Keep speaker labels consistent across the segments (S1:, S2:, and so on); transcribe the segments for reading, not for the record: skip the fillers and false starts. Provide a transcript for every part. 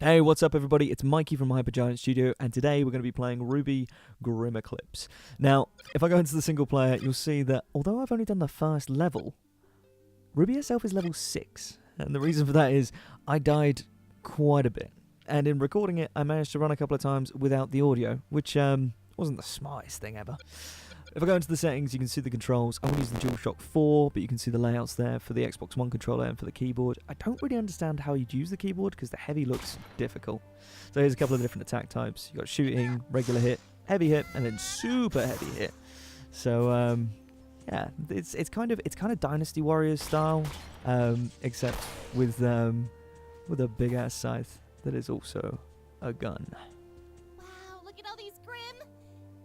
S1: Hey, what's up everybody? It's Mikey from Hypergiant Studio, and today we're going to be playing RWBY GRIMM ECLIPSE. Now, if I go into the single player, you'll see that although I've only done the first level, RWBY itself is level 6. And the reason for that is I died quite a bit. And in recording it, I managed to run a couple of times without the audio, which wasn't the smartest thing ever. If I go into the settings, you can see the controls. I want to use the DualShock 4, but you can see the layouts there for the Xbox One controller and for the keyboard. I don't really understand how you'd use the keyboard because the heavy looks difficult. So here's a couple of different attack types. You've got shooting, regular hit, heavy hit, and then super heavy hit. So yeah, it's kind of Dynasty Warriors style, except with a big ass scythe that is also a gun.
S2: Wow, look at all these Grimm!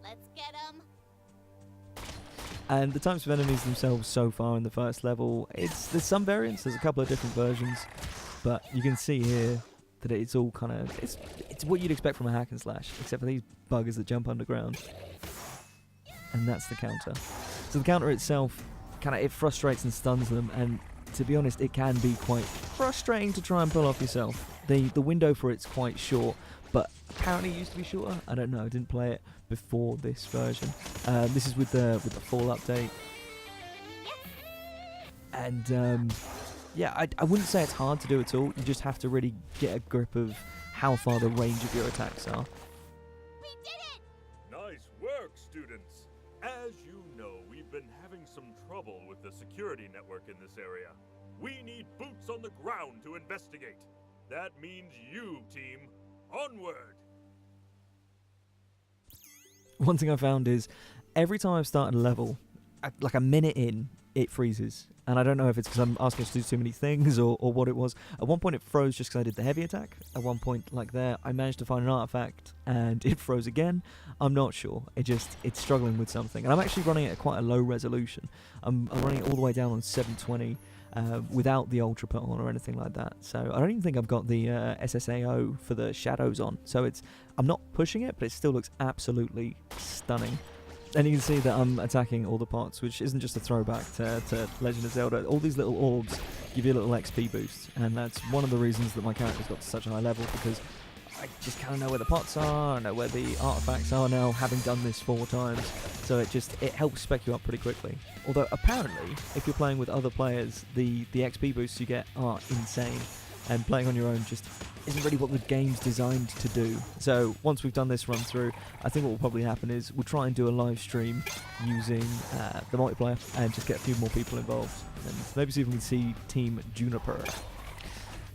S2: Let's get them!
S1: And the types of enemies themselves so far in the first level, there's some variants, there's a couple of different versions, but you can see here that it's all kind of, it's what you'd expect from a hack and slash, except for these buggers that jump underground. And that's the counter. So the counter itself, it frustrates and stuns them, and to be honest, it can be quite frustrating to try and pull off yourself. The window for it's quite short, but apparently it used to be shorter. I don't know, I didn't play it before this version. This is with the fall update. And yeah, I wouldn't say it's hard to do at all. You just have to really get a grip of how far the range of your attacks are.
S2: We did it!
S3: Nice work, students! As you know, we've been having some trouble with the security network in this area. We need boots on the ground to investigate. That means you, team. Onward!
S1: One thing I found is every time I've started a level, like a minute in, it freezes. And I don't know if it's because I'm asking us to do too many things or what it was. At one point it froze just because I did the heavy attack. At one point, like there, I managed to find an artifact and it froze again. I'm not sure. It's struggling with something. And I'm actually running it at quite a low resolution. I'm running it all the way down on 720 without the ultra put on or anything like that. So I don't even think I've got the SSAO for the shadows on. So I'm not pushing it, but it still looks absolutely stunning. And you can see that I'm attacking all the pots, which isn't just a throwback to Legend of Zelda. All these little orbs give you a little XP boost, and that's one of the reasons that my character's got to such a high level, because I just kind of know where the pots are, I know where the artifacts are now, having done this 4 times. So it helps spec you up pretty quickly. Although apparently, if you're playing with other players, the XP boosts you get are insane, and playing on your own just isn't really what the game's designed to do. So once we've done this run through, I think what will probably happen is we'll try and do a live stream using the multiplayer and just get a few more people involved, and maybe see if we can see Team Juniper.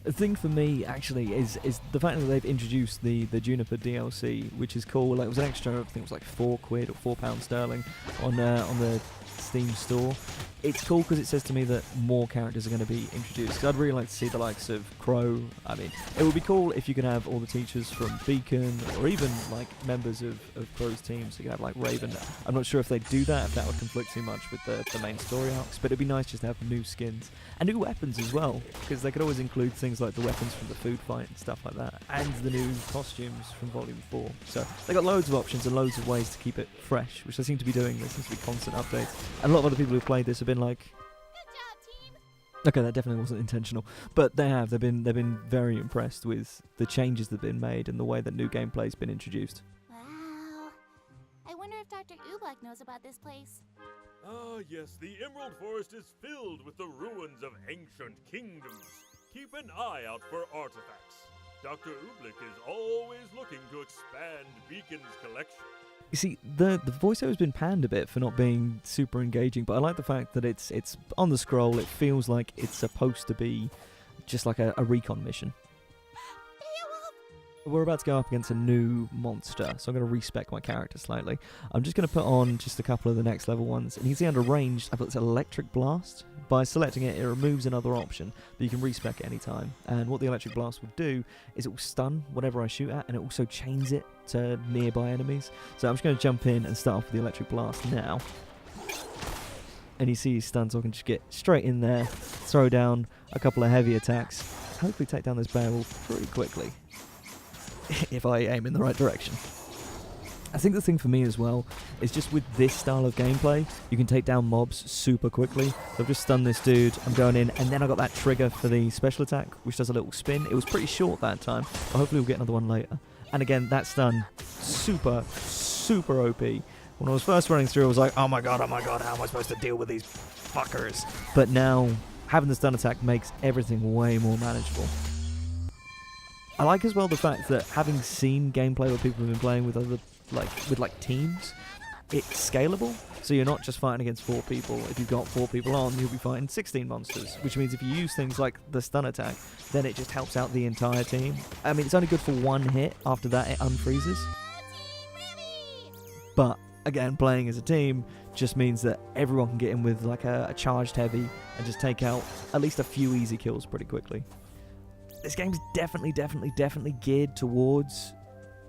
S1: The thing for me actually is the fact that they've introduced the Juniper DLC, which is cool. Like, it was an extra, I think it was like £4 or £4 sterling on the Steam store. It's cool because it says to me that more characters are going to be introduced. Because I'd really like to see the likes of Crow. I mean, it would be cool if you could have all the teachers from Beacon, or even like members of Crow's team. So you could have like Raven. I'm not sure if they'd do that, if that would conflict too much with the main story arcs. But it'd be nice just to have new skins and new weapons as well, because they could always include things like the weapons from the food fight and stuff like that, and the new costumes from Volume 4. So they got loads of options and loads of ways to keep it fresh, which they seem to be doing. There seems to be constant updates. And a lot of other people who've played this have been like,
S2: Good job, team!
S1: okay, that definitely wasn't intentional, but they've been very impressed with the changes that have been made and the way that new gameplay's been introduced.
S2: Wow. I wonder if Dr. Oobleck knows about this place.
S3: Ah, yes, the Emerald Forest is filled with the ruins of ancient kingdoms. Keep an eye out for artifacts. Dr. Oobleck is always looking to expand Beacon's collection.
S1: You see, the voiceover's been panned a bit for not being super engaging, but I like the fact that it's on the scroll. It feels like it's supposed to be just like a recon mission. We're about to go up against a new monster, so I'm going to respec my character slightly. I'm just going to put on just a couple of the next level ones, and you can see under ranged, I've got this electric blast. By selecting it, it removes another option, but you can respec at any time. And what the electric blast will do is it will stun whatever I shoot at, and it also chains it to nearby enemies. So I'm just going to jump in and start off with the electric blast now. And you see he's stunned, so I can just get straight in there, throw down a couple of heavy attacks, hopefully take down this barrel pretty quickly, if I aim in the right direction. I think the thing for me as well is just with this style of gameplay, you can take down mobs super quickly. So I've just stunned this dude, I'm going in, and then I got that trigger for the special attack, which does a little spin. It was pretty short that time, but hopefully we'll get another one later. And again, that stun, super, super OP. When I was first running through, I was like, oh my god, how am I supposed to deal with these fuckers? But now, having the stun attack makes everything way more manageable. I like as well the fact that having seen gameplay where people have been playing with other teams, it's scalable. So you're not just fighting against 4 people. If you've got 4 people on, you'll be fighting 16 monsters, which means if you use things like the stun attack, then it just helps out the entire team. I mean, it's only good for 1 hit. After that, it unfreezes. But again, playing as a team just means that everyone can get in with like a charged heavy and just take out at least a few easy kills pretty quickly. This game's definitely geared towards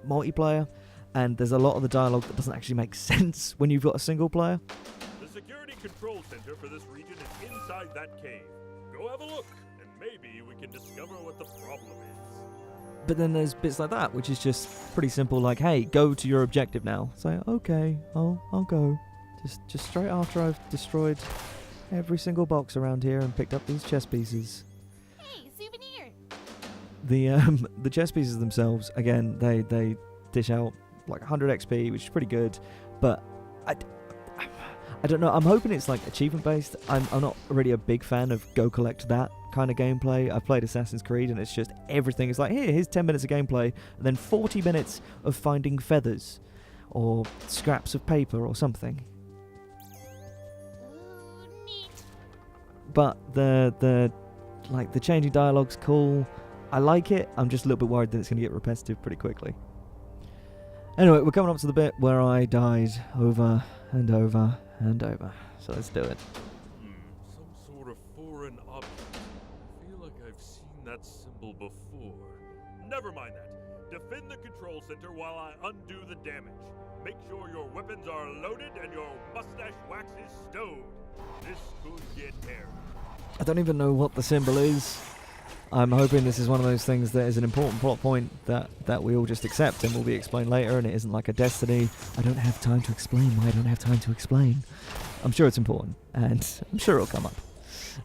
S1: multiplayer, and there's a lot of the dialogue that doesn't actually make sense when you've got a single player.
S3: The security control center for this region is inside that cave. Go have a look, and maybe we can discover what the problem is.
S1: But then there's bits like that, which is just pretty simple, like, hey, go to your objective now. It's like, okay, I'll go. Just straight after I've destroyed every single box around here and picked up these chess pieces.
S2: Hey, souvenir!
S1: The chess pieces themselves, again, they dish out like 100 XP, which is pretty good, but I don't know, I'm hoping it's like achievement based. I'm not really a big fan of go collect that kind of gameplay. I've played Assassin's Creed and it's just everything is like, here's 10 minutes of gameplay and then 40 minutes of finding feathers or scraps of paper or something.
S2: Ooh, neat.
S1: But the changing dialogue's cool. I like it. I'm just a little bit worried that it's going to get repetitive pretty quickly. Anyway, we're coming up to the bit where I died over and over and over. So let's do it.
S3: Some sort of foreign object. I feel like I've seen that symbol before. Never mind that. Defend the control center while I undo the damage. Make sure your weapons are loaded and your mustache wax is stowed. This could get hairy.
S1: I don't even know what the symbol is. I'm hoping this is one of those things that is an important plot point that we all just accept and will be explained later, and it isn't like a Destiny. I don't have time to explain why I don't have time to explain. I'm sure it's important, and I'm sure it'll come up.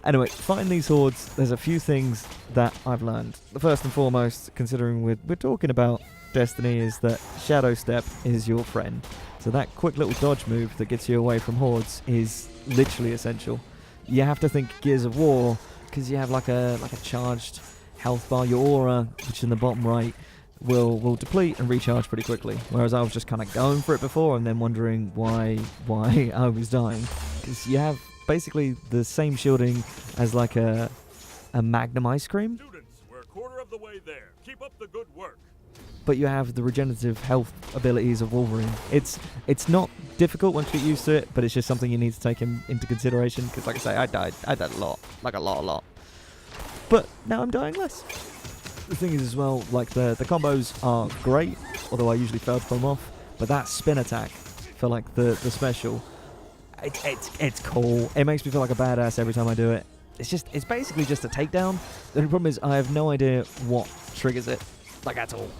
S1: Anyway, fighting these hordes, there's a few things that I've learned. The first and foremost, considering we're talking about Destiny, is that Shadow Step is your friend. So that quick little dodge move that gets you away from hordes is literally essential. You have to think Gears of War, because you have like a charged health bar. Your aura, which is in the bottom right, will deplete and recharge pretty quickly. Whereas I was just kind of going for it before and then wondering why I was dying. Because you have basically the same shielding as like a Magnum ice cream.
S3: Students, we're a quarter of the way there. Keep up the good work.
S1: But you have the regenerative health abilities of Wolverine. It's not difficult once you get used to it, but it's just something you need to take into consideration. Because like I say, I died a lot. Like a lot. But now I'm dying less. The thing is as well, like the combos are great, although I usually fail to pull them off. But that spin attack for like the special, it's cool. It makes me feel like a badass every time I do it. It's basically just a takedown. The only problem is I have no idea what triggers it, like at all.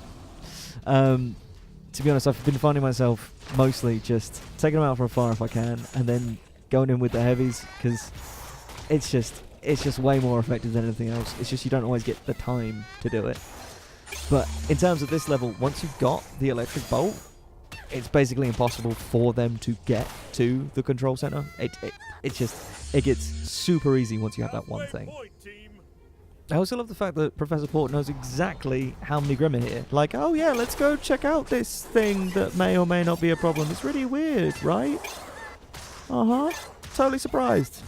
S1: To be honest, I've been finding myself mostly just taking them out from afar if I can, and then going in with the heavies, because it's just way more effective than anything else. It's just you don't always get the time to do it. But in terms of this level, once you've got the electric bolt, it's basically impossible for them to get to the control center. It gets super easy once you have that one thing. I also love the fact that Professor Port knows exactly how many GRIMM are here. Like, oh yeah, let's go check out this thing that may or may not be a problem. It's really weird, right? Totally surprised.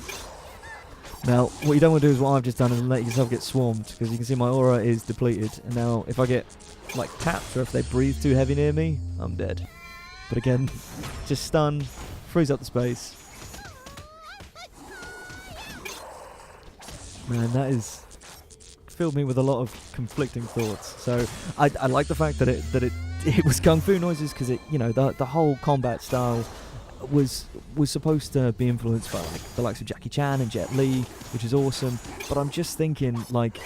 S1: Now, what you don't want to do is what I've just done and let yourself get swarmed, because you can see my aura is depleted. And now, if I get, like, tapped or if they breathe too heavy near me, I'm dead. But again, just stun, freeze up the space. Man, that is filled me with a lot of conflicting thoughts. So I like the fact that it was kung fu noises, because the whole combat style was supposed to be influenced by like the likes of Jackie Chan and Jet Li, which is awesome. But I'm just thinking, like,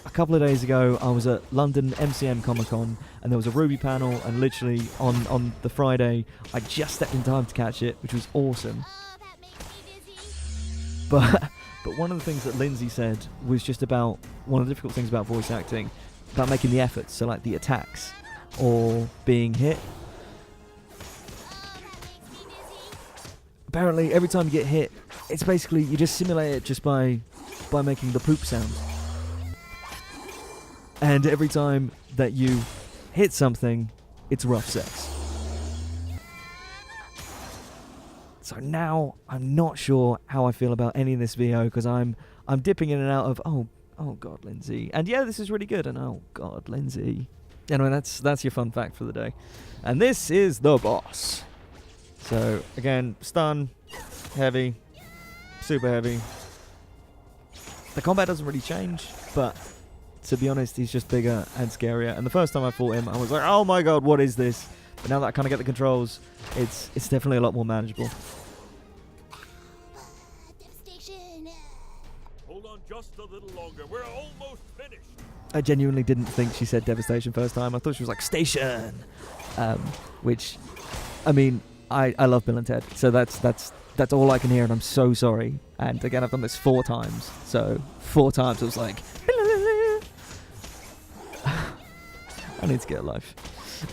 S1: a couple of days ago, I was at London MCM Comic Con, and there was a RWBY panel, and literally on the Friday, I just stepped in time to catch it, which was awesome.
S2: Oh, that makes me dizzy.
S1: But one of the things that Lindsay said was just about one of the difficult things about voice acting, about making the efforts, so like the attacks or being hit.
S2: Oh, that makes me dizzy.
S1: Apparently, every time you get hit, it's basically you just simulate it just by making the poop sound. And every time that you hit something, it's rough sex. So now I'm not sure how I feel about any of this VO, because I'm dipping in and out of oh god, Lindsay, and yeah, this is really good, and oh god, Lindsay. Anyway, that's your fun fact for the day. And this is the boss. So again, stun, heavy, super heavy. The combat doesn't really change, but to be honest, he's just bigger and scarier. And the first time I fought him, I was like, oh my god, what is this? But now that I kind of get the controls, it's definitely a lot more manageable.
S2: Devastation.
S3: Hold on just a little longer. We're almost finished.
S1: I genuinely didn't think she said devastation first time. I thought she was like station, which, I mean, I love Bill and Ted, so that's all I can hear, and I'm so sorry. And again, I've done this 4 times, so 4 times I was like, I need to get a life.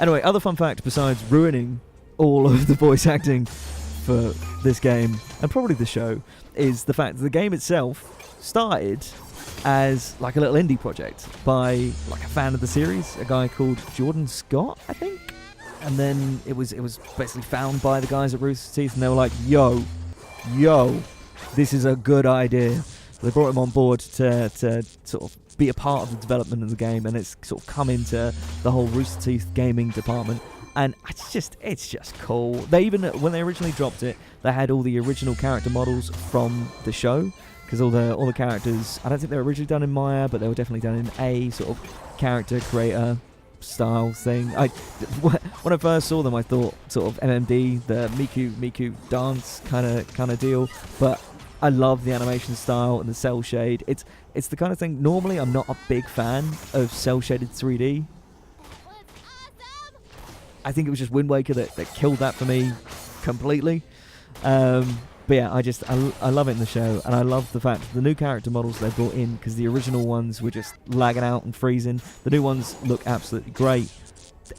S1: Anyway, other fun fact besides ruining all of the voice acting for this game, and probably the show, is the fact that the game itself started as like a little indie project by like a fan of the series, a guy called Jordan Scott, I think. And then it was basically found by the guys at Rooster Teeth, and they were like, yo, this is a good idea. So they brought him on board to sort of be a part of the development of the game, and it's sort of come into the whole Rooster Teeth gaming department, and it's just cool. They even, when they originally dropped it, they had all the original character models from the show, because all the characters, I don't think they were originally done in Maya, but they were definitely done in a sort of character creator style thing. When I first saw them, I thought sort of MMD, the Miku dance kind of deal, but I love the animation style and the cell shade. It's the kind of thing, normally I'm not a big fan of cell shaded 3D.
S2: That was awesome.
S1: I think it was just Wind Waker that killed that for me completely. But yeah, I love it in the show, and I love the fact that the new character models they brought in, because the original ones were just lagging out and freezing. The new ones look absolutely great.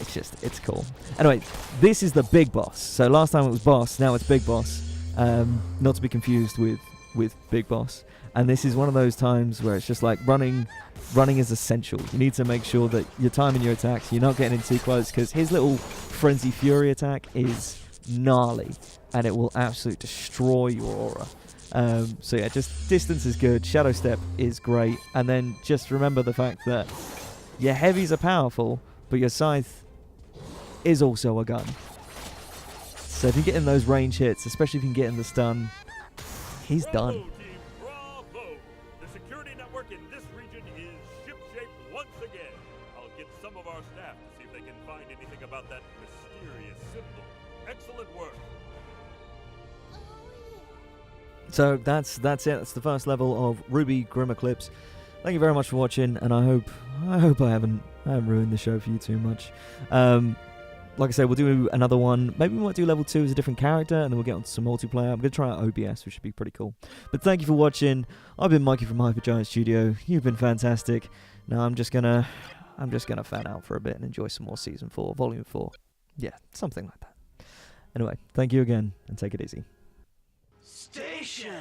S1: It's cool. Anyway, this is the big boss. So last time it was boss, now it's big boss. Not to be confused with Big Boss. And this is one of those times where it's just like running is essential. You need to make sure that you're timing your attacks, you're not getting in too close, because his little Frenzy Fury attack is gnarly, and it will absolutely destroy your aura. So yeah, just distance is good, Shadow Step is great, and then just remember the fact that your heavies are powerful, but your scythe is also a gun. So if you get in those range hits, especially if you can get in the stun, he's
S3: Bravo,
S1: done.
S3: Team, bravo! The security network in this region is shipshape once again. I'll get some of our staff to see if they can find anything about that mysterious symbol. Excellent work.
S2: Oh, yeah.
S1: So that's it. That's the first level of RWBY GRIMM ECLIPSE. Thank you very much for watching, and I hope I haven't ruined the show for you too much. Like I said, we'll do another one. Maybe we might do level 2 as a different character, and then we'll get on to some multiplayer. I'm going to try out OBS, which should be pretty cool. But thank you for watching. I've been Mikey from Hypergiant Studio. You've been fantastic. Now I'm just gonna fan out for a bit and enjoy some more Season 4, Volume 4. Yeah, something like that. Anyway, thank you again, and take it easy.
S4: Station!